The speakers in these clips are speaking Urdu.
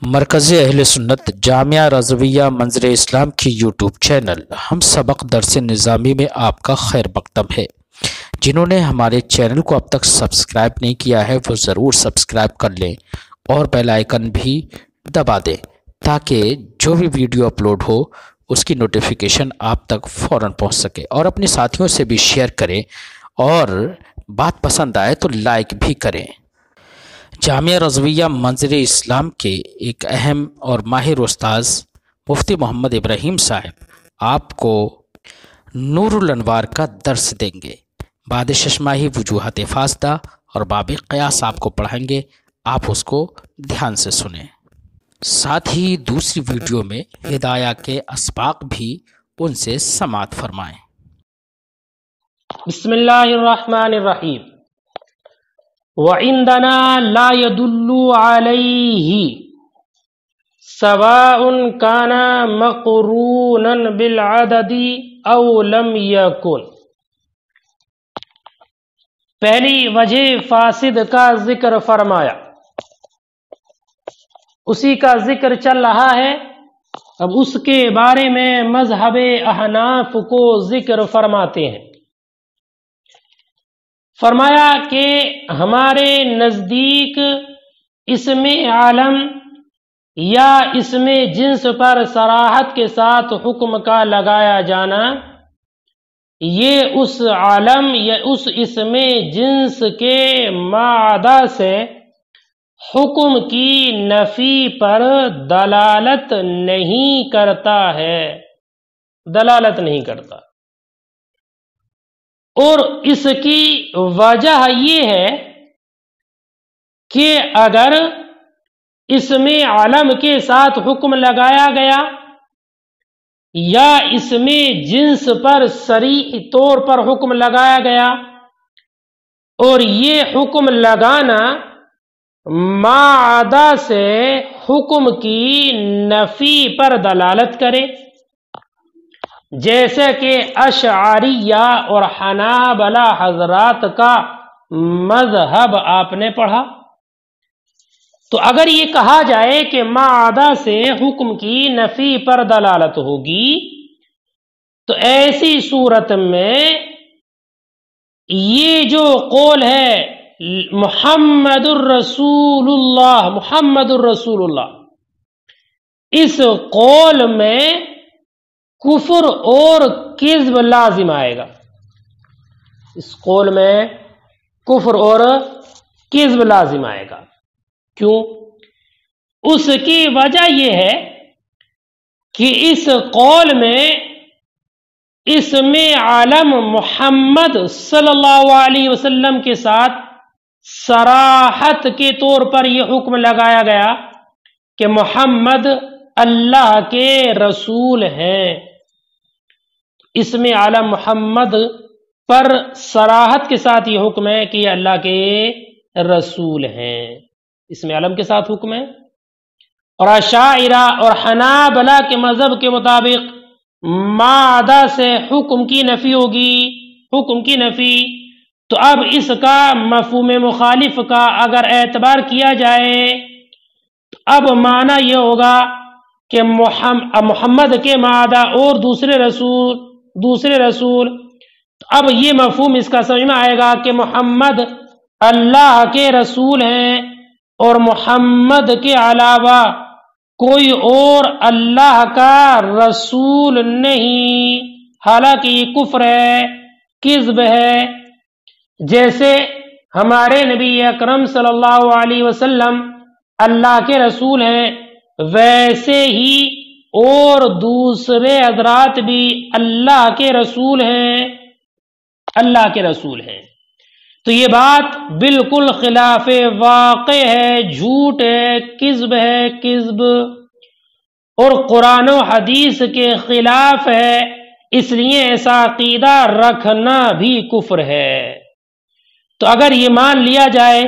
مرکز اہل سنت جامعہ رضویہ منظر اسلام کی یوٹیوب چینل ہم سبق درس نظامی میں آپ کا خیر مقدم ہے۔ جنہوں نے ہمارے چینل کو اب تک سبسکرائب نہیں کیا ہے وہ ضرور سبسکرائب کر لیں اور بیل آئیکن بھی دبا دیں تاکہ جو بھی ویڈیو اپلوڈ ہو اس کی نوٹیفیکیشن آپ تک فوراً پہنچ سکے، اور اپنے ساتھیوں سے بھی شیئر کریں اور بات پسند آئے تو لائک بھی کریں۔ جامعہ رضویہ منظر اسلام کے ایک اہم اور ماہر استاذ مفتی محمد ابراہیم صاحب آپ کو نور الانوار کا درس دیں گے۔ بعد ششماہی وجوہات فاسدہ اور باب قیاس آپ کو پڑھائیں گے، آپ اس کو دھیان سے سنیں۔ ساتھ ہی دوسری ویڈیو میں ہدایہ کے اسباق بھی ان سے سماعت فرمائیں۔ بسم اللہ الرحمن الرحیم۔ وَعِندَنَا لَا يَدُلُّ عَلَيْهِ سَوَاءٌ كَانَ مَقْرُونًا بِالْعَدَدِ أَوْ لَمْ يَكُنْ۔ پہلی وجہ فاسد کا ذکر فرمایا، اسی کا ذکر چل رہا ہے۔ اب اس کے بارے میں مذہب احناف کو ذکر فرماتے ہیں۔ فرمایا کہ ہمارے نزدیک اسم عالم یا اسم جنس پر صراحت کے ساتھ حکم کا لگایا جانا، یہ اس عالم یا اس اسم جنس کے مادہ سے حکم کی نفی پر دلالت نہیں کرتا ہے، دلالت نہیں کرتا۔ اور اس کی وجہ یہ ہے کہ اگر اسم عالم کے ساتھ حکم لگایا گیا یا اسم جنس پر صریح طور پر حکم لگایا گیا اور یہ حکم لگانا مادہ سے حکم کی نفی پر دلالت کرے، جیسے کہ اشعریہ اور حنابلہ حضرات کا مذہب آپ نے پڑھا، تو اگر یہ کہا جائے کہ مادہ سے حکم کی نفی پر دلالت ہوگی تو ایسی صورت میں یہ جو قول ہے محمد الرسول اللہ، محمد الرسول اللہ، اس قول میں کفر اور کذب لازم آئے گا۔ اس قول میں کفر اور کذب لازم آئے گا۔ کیوں؟ اس کی وجہ یہ ہے کہ اس قول میں اسم عالم محمد صلی اللہ علیہ وسلم کے ساتھ صراحت کے طور پر یہ حکم لگایا گیا کہ محمد اللہ کے رسول ہیں۔ اسم عالم محمد پر صراحت کے ساتھ یہ حکم ہے کہ یہ اللہ کے رسول ہیں، اسم عالم کے ساتھ حکم ہے۔ اور اشاعرہ اور حنابلہ کے مذہب کے مطابق مادہ سے حکم کی نفی ہوگی، حکم کی نفی، تو اب اس کا مفہوم مخالف کا اگر اعتبار کیا جائے تو اب معنی یہ ہوگا کہ محمد کے مادہ اور دوسرے رسول، تو اب یہ مفہوم اس کا سمجھ میں آئے گا کہ محمد اللہ کے رسول ہیں اور محمد کے علاوہ کوئی اور اللہ کا رسول نہیں، حالانکہ یہ کفر ہے، کذب ہے۔ جیسے ہمارے نبی اکرم صلی اللہ علیہ وسلم اللہ کے رسول ہیں، ویسے ہی اور دوسرے حضرات بھی اللہ کے رسول ہیں، اللہ کے رسول ہیں۔ تو یہ بات بالکل خلاف واقع ہے، جھوٹ ہے، کذب ہے، کذب اور قرآن و حدیث کے خلاف ہے، اس لیے ایسا عقیدہ رکھنا بھی کفر ہے۔ تو اگر یہ مان لیا جائے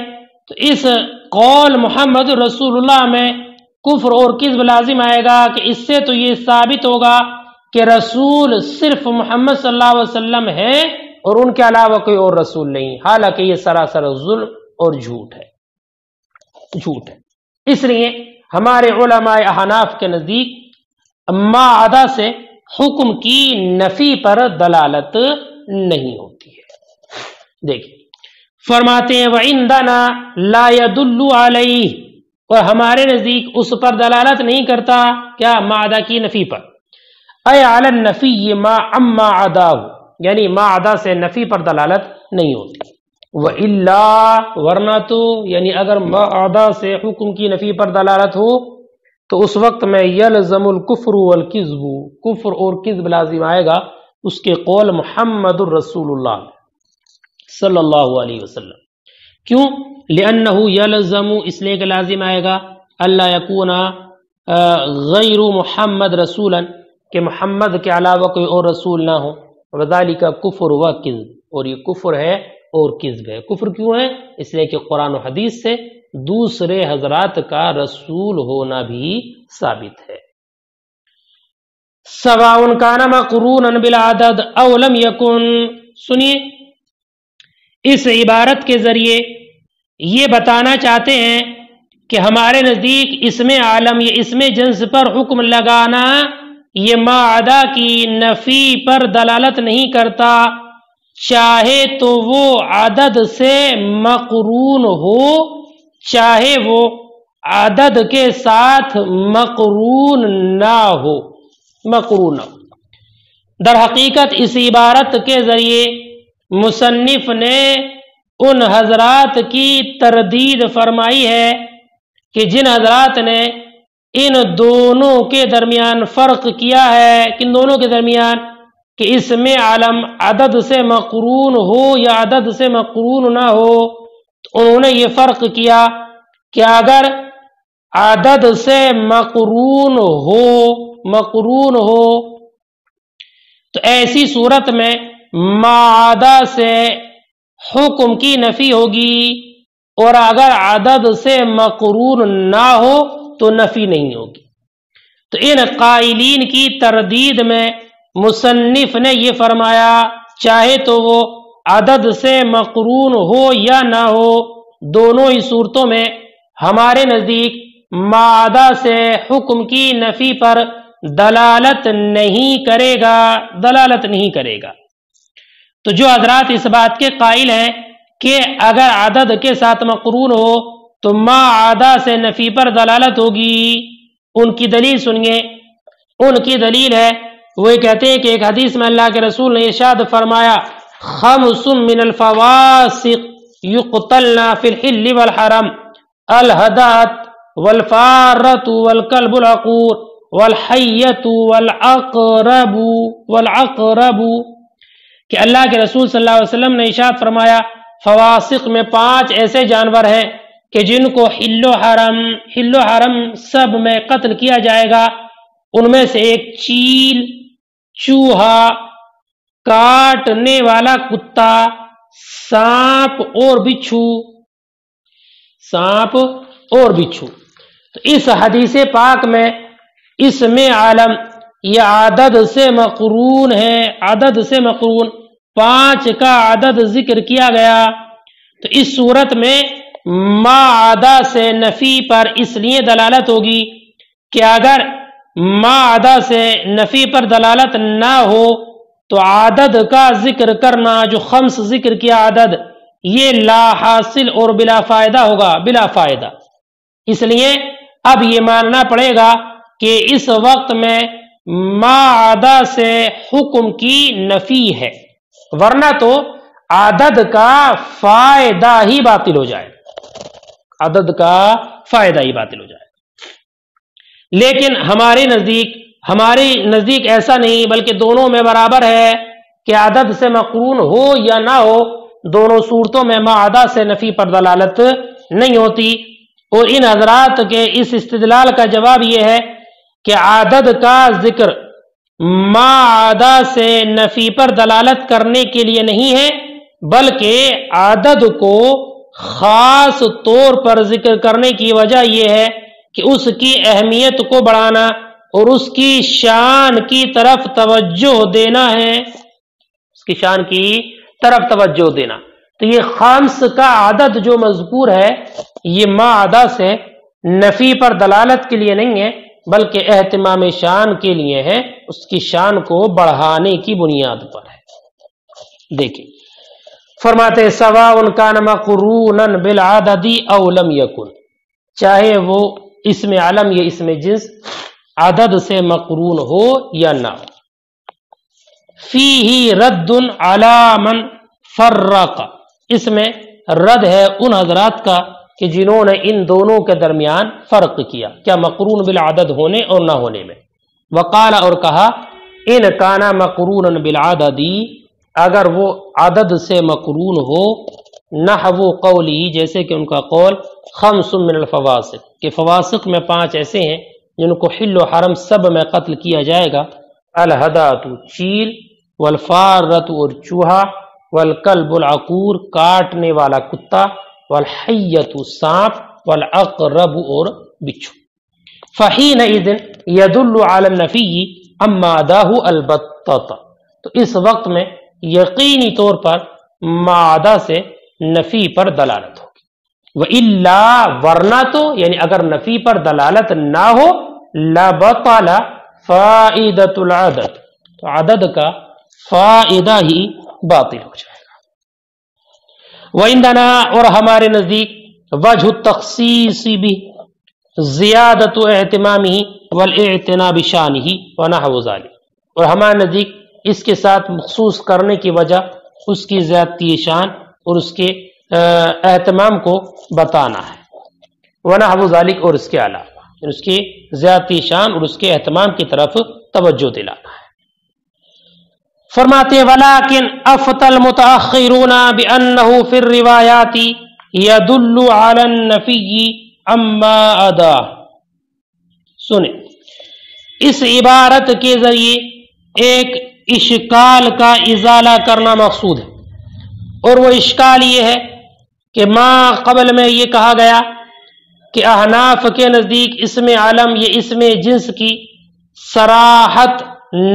تو اس قول محمد رسول اللہ میں کفر اور کذب لازم آئے گا کہ اس سے تو یہ ثابت ہوگا کہ رسول صرف محمد صلی اللہ علیہ وسلم ہے اور ان کے علاوہ کوئی اور رسول نہیں، حالانکہ یہ سراسر ظلم اور جھوٹ ہے، جھوٹ ہے۔ اس لیے ہمارے علماء احناف کے نزدیک ما عدا سے حکم کی نفی پر دلالت نہیں ہوتی ہے۔ دیکھیں فرماتے ہیں وَعِندَنَا لَا يَدُلُّ عَلَيْهِ، اور ہمارے نزدیک اس پر دلالت نہیں کرتا، کیا ما عدا کی نفی پر، اے علی النفی ما عما عداہ، یعنی ما عدا سے نفی پر دلالت نہیں ہوتی۔ وَإِلَّا، ورنہ تو یعنی اگر ما عدا سے حکم کی نفی پر دلالت ہو تو اس وقت میں یلزم الکفر والکذب، کفر اور کذب لازم آئے گا اس کے قول محمد الرسول اللہ صلی اللہ علیہ وسلم۔ کیوں؟ لأنہ یلزم، اس لیے کہ لازم آئے گا، اللہ یکون غیر محمد رسولا، کہ محمد کے علاوہ کوئی اور رسول نہ ہو، وذالک کفر و کذب، اور یہ کفر ہے اور کذب ہے۔ کفر کیوں ہے؟ اس لیے کہ قرآن و حدیث سے دوسرے حضرات کا رسول ہونا بھی ثابت ہے۔ سواء کان مقرونا بالعدد او لم یکن، سنیے اس عبارت کے ذریعے یہ بتانا چاہتے ہیں کہ ہمارے نزدیک اسم عالم یا اسم جنس پر حکم لگانا یہ ما عدا کی نفی پر دلالت نہیں کرتا، چاہے تو وہ عدد سے مقرون ہو چاہے وہ عدد کے ساتھ مقرون نہ ہو، مقرون نہ ہو۔ در حقیقت اس عبارت کے ذریعے مصنف نے ان حضرات کی تردید فرمائی ہے کہ جن حضرات نے ان دونوں کے درمیان فرق کیا ہے، کن دونوں کے درمیان، کہ اسم عالم عدد سے مقرون ہو یا عدد سے مقرون نہ ہو، تو انہوں نے یہ فرق کیا کہ اگر عدد سے مقرون ہو تو ایسی صورت میں ما عدا سے حکم کی نفی ہوگی، اور اگر عدد سے مقرون نہ ہو تو نفی نہیں ہوگی۔ تو ان قائلین کی تردید میں مصنف نے یہ فرمایا چاہے تو وہ عدد سے مقرون ہو یا نہ ہو، دونوں ہی صورتوں میں ہمارے نزدیک ما عدا سے حکم کی نفی پر دلالت نہیں کرے گا۔ تو جو حضرات اس بات کے قائل ہیں کہ اگر عدد کے ساتھ مقرون ہو تو ما عدا سے نفی پر دلالت ہوگی، ان کی دلیل سنیے۔ ان کی دلیل ہے، وہ کہتے ہیں کہ ایک حدیث میں اللہ کے رسول نے ارشاد فرمایا خمس من الفواسق یقتلن فی الحل والحرم، الہدات والفارۃ والکلب العقور والحیۃ والعقرب، کہ اللہ کے رسول صلی اللہ علیہ وسلم نے ارشاد فرمایا فواسق میں 5 ایسے جانور ہیں کہ جن کو حل و حرم سب میں قتل کیا جائے گا، ان میں سے ایک چیل، چوہا، کاٹنے والا کتا، سانپ اور بچھو۔ تو اس حدیث پاک میں اسم عالم یہ عدد سے مقرون ہے، عدد سے مقرون 5 کا عدد ذکر کیا گیا۔ تو اس صورت میں ما عدا سے نفی پر اس لیے دلالت ہوگی کہ اگر ما عدا سے نفی پر دلالت نہ ہو تو عدد کا ذکر کرنا، جو 5 ذکر کیا عدد، یہ لا حاصل اور بلا فائدہ ہوگا، بلا فائدہ۔ اس لیے اب یہ ماننا پڑے گا کہ اس وقت میں ما عدا سے حکم کی نفی ہے، ورنہ تو عدد کا فائدہ ہی باطل ہو جائے، عدد کا فائدہ ہی باطل ہو جائے۔ لیکن ہمارے نزدیک ایسا نہیں، بلکہ دونوں میں برابر ہے کہ عدد سے مقرون ہو یا نہ ہو، دونوں صورتوں میں ما عدا سے نفی پر دلالت نہیں ہوتی۔ اور ان حضرات کے اس استدلال کا جواب یہ ہے کہ عدد کا ذکر ما عدا سے نفی پر دلالت کرنے کے لیے نہیں ہے، بلکہ عدد کو خاص طور پر ذکر کرنے کی وجہ یہ ہے کہ اس کی اہمیت کو بڑھانا اور اس کی شان کی طرف توجہ دینا ہے، اس کی شان کی طرف توجہ دینا۔ تو یہ 5 کا عدد جو مذکور ہے یہ ما عدا سے نفی پر دلالت کے لیے نہیں ہے بلکہ اہتمام شان کے لیے ہے، اس کی شان کو بڑھانے کی بنیاد پر ہے۔ دیکھیں فرماتے سواء کان مقرونا بالعدد او لم یکن، چاہے وہ اسم علم یا اسم جنس عدد سے مقرون ہو یا نہ ہو۔ فیہ رد علی من فرق، اس میں رد ہے ان حضرات کا کہ جنہوں نے ان دونوں کے درمیان فرق کیا، کیا مقرون بالعدد ہونے اور نہ ہونے میں۔ وقال، اور کہا ان کانا مقرونا بالعدد، اگر وہ عدد سے مقرون ہو، نحو قولی، جیسے کہ ان کا قول خمس من الفواسق، کہ فواسق میں 5 ایسے ہیں جن کو حل و حرم سب میں قتل کیا جائے گا، الہدات چیل، والفارت اور چوہا، والکلب العقور کاٹنے والا کتا، والحیت سانپ، والعقرب اور بچھو۔ فحینئذ یدل علی النفی اما عداہ البتۃ، تو اس وقت میں یقینی طور پر ما عدا سے نفی پر دلالت ہوگی۔ وَإِلَّا، ورنہ تو، یعنی اگر نفی پر دلالت نہ ہو، لَبَطَلَ فَائِدَةُ الْعَدَدِ، تو عدد کا فائدہ ہی باطل ہو جائے گا۔ وَعِندَنَا، اور ہمارے نزدیک، وجہ التخصیص بِهِ زیادۃ اہتمامہ والاعتناء بشانہ ونحو ذلک، اور ہمارے نزدیک اس کے ساتھ مخصوص کرنے کی وجہ اس کی زیادتی شان اور اس کے اہتمام کو بتانا ہے، ونحو ذلک، اور اس کے علاوہ اس کی زیادتی شان اور اس کے اہتمام کی طرف توجہ دلانا ہے۔ فرماتے ولیکن افت المتاخرون بانہ فی الروایات یدل علی النفی اما عدا، سنیں اس عبارت کے ذریعے ایک اشکال کا ازالہ کرنا مقصود ہے، اور وہ اشکال یہ ہے کہ ما قبل میں یہ کہا گیا کہ احناف کے نزدیک اسم علم یہ اسم جنس کی صراحت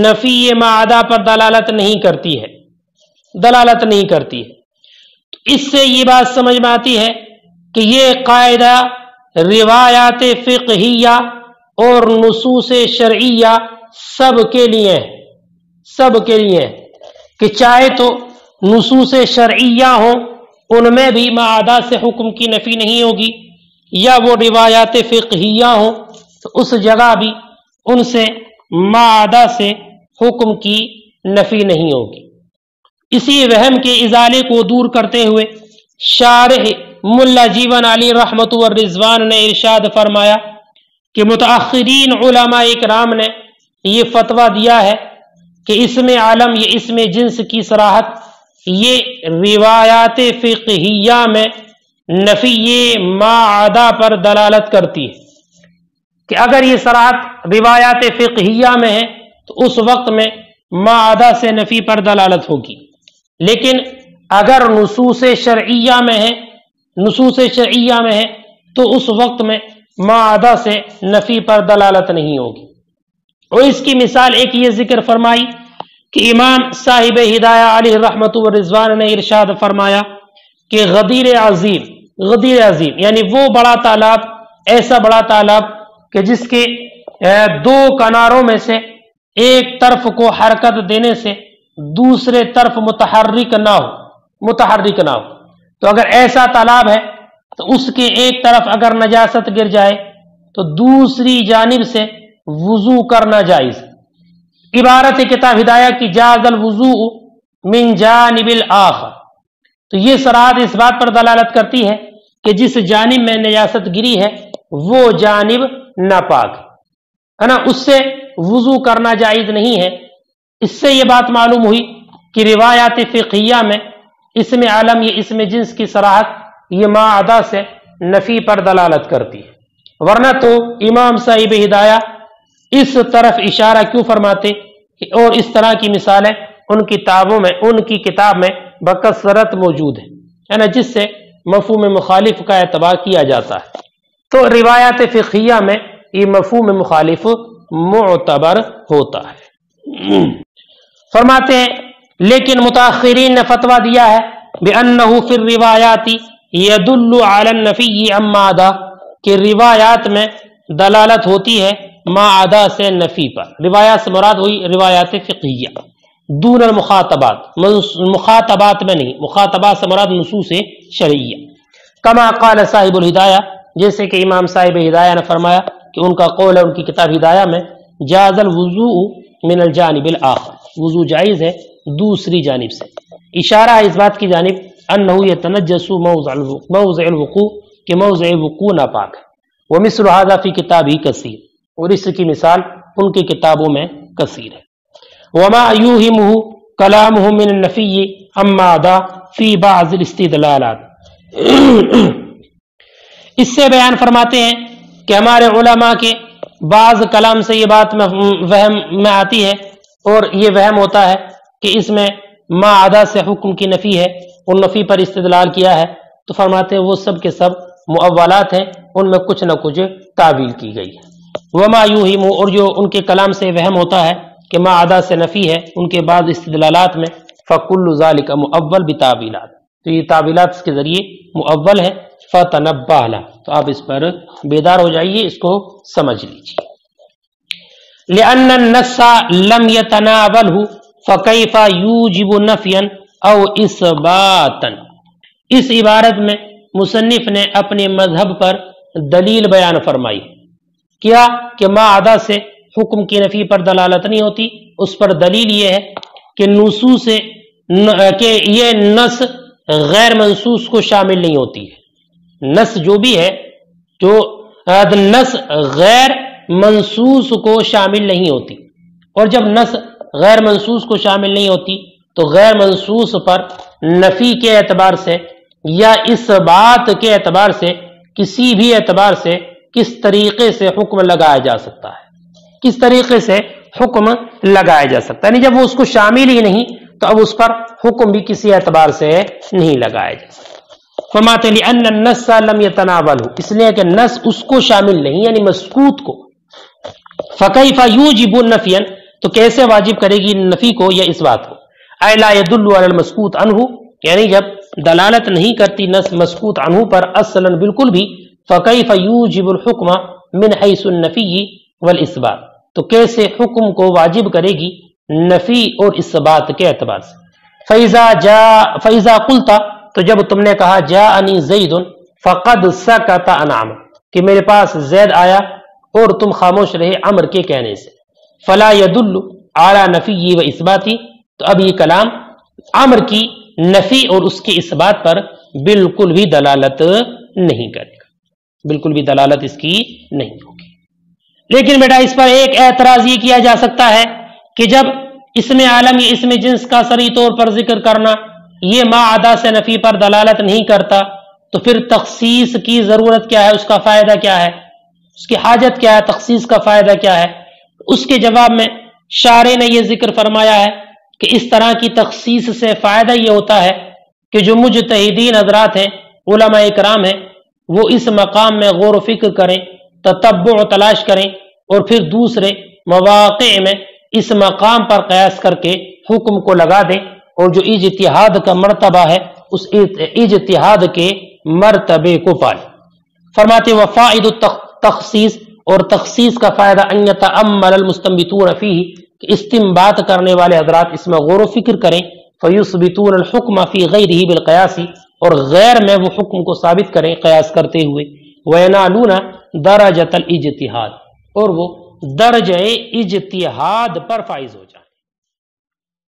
نفی ما عدا پر دلالت نہیں کرتی ہے، تو اس سے یہ بات سمجھ میں آتی ہے کہ یہ قاعدہ روایات فقہیہ اور نصوص شرعیہ سب کے لیے ہے کہ چاہے تو نصوص شرعیہ ہوں ان میں بھی ما عدا سے حکم کی نفی نہیں ہوگی، یا وہ روایات فقہیہ ہوں تو اس جگہ بھی ان سے ما عدا سے حکم کی نفی نہیں ہوگی۔ اسی وہم کے ازالے کو دور کرتے ہوئے شارح ملا جیون علی رحمت والرضوان نے ارشاد فرمایا کہ متاخرین علماء اکرام نے یہ فتویٰ دیا ہے کہ اسم عالم یہ اسم جنس کی صراحت یہ روایات فقہیہ میں نفی ما عدا پر دلالت کرتی ہے، کہ اگر یہ صراحت روایات فقہیہ میں ہے تو اس وقت میں ما عدا سے نفی پر دلالت ہوگی، لیکن اگر نصوص شرعیہ میں ہے تو اس وقت میں ما عدا سے نفی پر دلالت نہیں ہوگی۔ اور اس کی مثال ایک یہ ذکر فرمائی کہ امام صاحب ہدایہ علیہ رحمت والرضوان نے ارشاد فرمایا کہ غدیر عظیم یعنی وہ بڑا تالاب، ایسا بڑا تالاب کہ جس کے 2 کناروں میں سے ایک طرف کو حرکت دینے سے دوسرے طرف متحرک نہ ہو، تو اگر ایسا تالاب ہے تو اس کے ایک طرف اگر نجاست گر جائے تو دوسری جانب سے وضو کرنا جائز۔ عبارت کتاب ہدایہ کی جاز الوضوء من جانب الآخر، تو یہ صراحت اس بات پر دلالت کرتی ہے کہ جس جانب میں نجاست گری ہے وہ جانب ناپاک ہے نا، اس سے وضو کرنا جائز نہیں ہے۔ اس سے یہ بات معلوم ہوئی کہ روایات فقہیہ میں اسم عالم یہ اسم جنس کی صراحت یہ ما عدا سے نفی پر دلالت کرتی ہے، ورنہ تو امام صاحب ہدایہ اس طرف اشارہ کیوں فرماتے، اور اس طرح کی مثالیں ان کی کتاب میں بکثرت موجود ہے نا، جس سے مفہوم مخالف کا اعتبار کیا جاتا ہے۔ تو روایات فقہیہ میں یہ مفہوم مخالف معتبر ہوتا ہے۔ فرماتے ہیں لیکن متاخرین نے فتویٰ دیا ہے بأنہ فی الروایات یدل علی النفی اما عدا، کہ روایات میں دلالت ہوتی ہے ما عدا سے نفی پر. روایات سے مراد ہوئی روایات فقہیہ دون المخاطبات، مخاطبات میں نہیں، مخاطبات سے مراد نصوص شرعیہ. کما قال صاحب الہدایہ، جیسے کہ امام صاحب ہدایہ نے فرمایا کہ ان کا قول ہے ان کی کتاب ہدایہ میں، جاز الوضوء من الجانب الاخر، وضو جائز ہے دوسری جانب سے. اشارہ ہے اس بات کی جانب انہ یتنجس موضع الوقوع، کہ موضع وقوع ناپاک ہے. ومثل هذا فی کتابہ کثیر، اور اس کی مثال ان کی کتابوں میں کثیر ہے. وما یوہمہ کلامہ من النفی اما عدا فی بعض الاستدلالات. اس سے بیان فرماتے ہیں کہ ہمارے علماء کے بعض کلام سے یہ بات وہم میں آتی ہے، اور یہ وہم ہوتا ہے کہ اس میں ما عدا سے حکم کی نفی ہے، ان نفی پر استدلال کیا ہے. تو فرماتے ہیں وہ سب کے سب مؤولات ہیں، ان میں کچھ نہ کچھ تعویل کی گئی ہے. وما یوہم، اور جو ان کے کلام سے وہم ہوتا ہے کہ ما عدا سے نفی ہے ان کے بعد استدلالات میں، فکل ذالک مؤول بتاویلات، تو یہ تعویلات کے ذریعے مؤول ہے. فتنبہ لہ، تو آپ اس پر بیدار ہو جائیے، اس کو سمجھ لیجیے. لأن النص لم يتناولہ فکیف یوجب نفیا او اثباتا. اس عبارت میں مصنف نے اپنے مذہب پر دلیل بیان فرمائی. کیا کہ ما عدا سے حکم کی نفی پر دلالت نہیں ہوتی. اس پر دلیل یہ ہے کہ نصوص کہ یہ نص غیر منصوص کو شامل نہیں ہوتی ہے. نص جو بھی ہے، جو نص غیر منصوص کو شامل نہیں ہوتی، اور جب نص غیر منصوص کو شامل نہیں ہوتی تو غیر منصوص پر نفی کے اعتبار سے یا اس بات کے اعتبار سے، کسی بھی اعتبار سے کس طریقے سے حکم لگایا جا سکتا ہے، کس طریقے سے حکم لگایا جا سکتا ہے. یعنی جب وہ اس کو شامل ہی نہیں تو اب اس پر حکم بھی کسی اعتبار سے نہیں لگایا جا سکتا. فرماتے ہیں لأن النص لم يتناولہ، اس لیے کہ نص اس کو شامل نہیں، یعنی مسکوت کو. فکیف یوجب نفیا، تو کیسے واجب کرے گی نفی کو یا اس بات کو. اے لا يدل علی المسکوت عنہ، یعنی جب دلالت نہیں کرتی نص مسکوت عنہ پر اصلا بالکل بھی، فکیف یوجب الحکم من حیث النفی والاثبات، تو کیسے حکم کو واجب کرے گی نفی اور اس بات کے اعتبار سے. فَإِذَا قُلْتَ، تو جب تم نے کہا جاءنی زید فقد سکت عن عمر، کہ میرے پاس زید آیا اور تم خاموش رہے عمر کے کہنے سے، فلا يدل علی نفی و اثباتی، تو اب یہ کلام عمر کی نفی اور اس کے اثبات پر بالکل بھی دلالت نہیں کرے گا، بالکل بھی دلالت اس کی نہیں ہوگی. لیکن بیٹا اس پر ایک اعتراض یہ کیا جا سکتا ہے کہ جب اسم عالم یا اسم جنس کا صریح طور پر ذکر کرنا یہ ما عدا سے نفی پر دلالت نہیں کرتا، تو پھر تخصیص کی ضرورت کیا ہے، اس کا فائدہ کیا ہے، اس کی حاجت کیا ہے، تخصیص کا فائدہ کیا ہے. اس کے جواب میں شارح نے یہ ذکر فرمایا ہے کہ اس طرح کی تخصیص سے فائدہ یہ ہوتا ہے کہ جو مجتہدین حضرات ہیں، علماء کرام ہیں، وہ اس مقام میں غور و فکر کریں، تتبع و تلاش کریں، اور پھر دوسرے مواقع میں اس مقام پر قیاس کر کے حکم کو لگا دیں، اور جو اجتہاد کا مرتبہ ہے اس اجتہاد کے مرتبے کو پائے. فرماتے وفائد التخصیص، اور تخصیص کا فائدہ ان یتأمل المستنبطون فیہ، کہ استنباط کرنے والے حضرات اس میں غور و فکر کریں، فیثبتون الحکم فی غیرہ بالقیاس، اور غیر میں وہ حکم کو ثابت کریں قیاس کرتے ہوئے، وینالون درجۃ الاجتہاد، اور وہ درجہ اجتہاد پر فائز ہو جائیں.